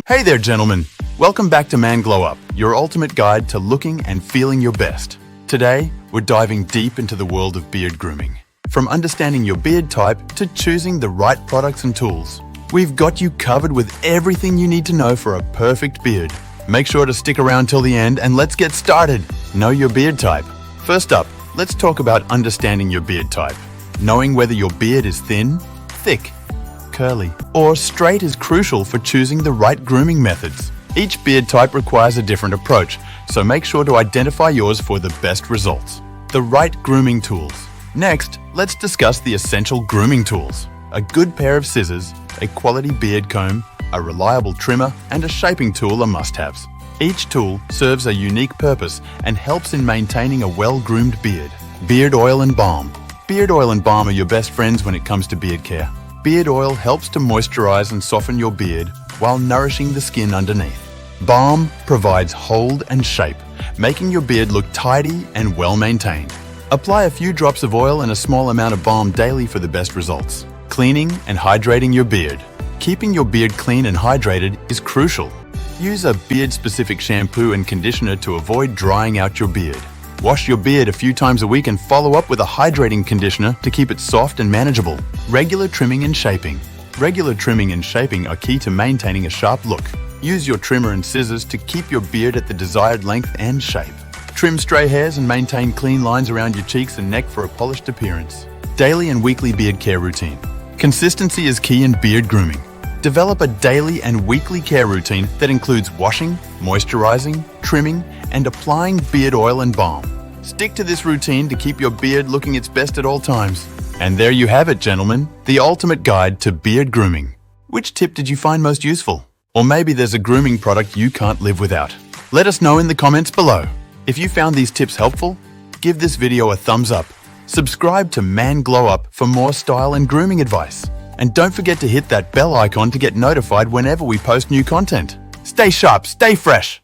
Hey there, gentlemen. Welcome back to Man Glow Up, your ultimate guide to looking and feeling your best. Today, we're diving deep into the world of beard grooming. From understanding your beard type to choosing the right products and tools, we've got you covered with everything you need to know for a perfect beard. Make sure to stick around till the end and let's get started. Know your beard type. First up, let's talk about understanding your beard type. Knowing whether your beard is thin, thick, curly, or straight is crucial for choosing the right grooming methods. Each beard type requires a different approach, so make sure to identify yours for the best results. The right grooming tools. Next, let's discuss the essential grooming tools. A good pair of scissors, a quality beard comb, a reliable trimmer, and a shaping tool are must-haves. Each tool serves a unique purpose and helps in maintaining a well-groomed beard. Beard oil and balm. Beard oil and balm are your best friends when it comes to beard care. Beard oil helps to moisturize and soften your beard while nourishing the skin underneath. Balm provides hold and shape, making your beard look tidy and well-maintained. Apply a few drops of oil and a small amount of balm daily for the best results. Cleaning and hydrating your beard. Keeping your beard clean and hydrated is crucial. Use a beard-specific shampoo and conditioner to avoid drying out your beard. Wash your beard a few times a week and follow up with a hydrating conditioner to keep it soft and manageable. Regular trimming and shaping. Regular trimming and shaping are key to maintaining a sharp look. Use your trimmer and scissors to keep your beard at the desired length and shape. Trim stray hairs and maintain clean lines around your cheeks and neck for a polished appearance. Daily and weekly beard care routine. Consistency is key in beard grooming. Develop a daily and weekly care routine that includes washing, moisturizing, trimming, and applying beard oil and balm. Stick to this routine to keep your beard looking its best at all times. And there you have it, gentlemen, the ultimate guide to beard grooming. Which tip did you find most useful? Or maybe there's a grooming product you can't live without. Let us know in the comments below. If you found these tips helpful, give this video a thumbs up. Subscribe to Man Glow Up for more style and grooming advice. And don't forget to hit that bell icon to get notified whenever we post new content. Stay sharp, stay fresh.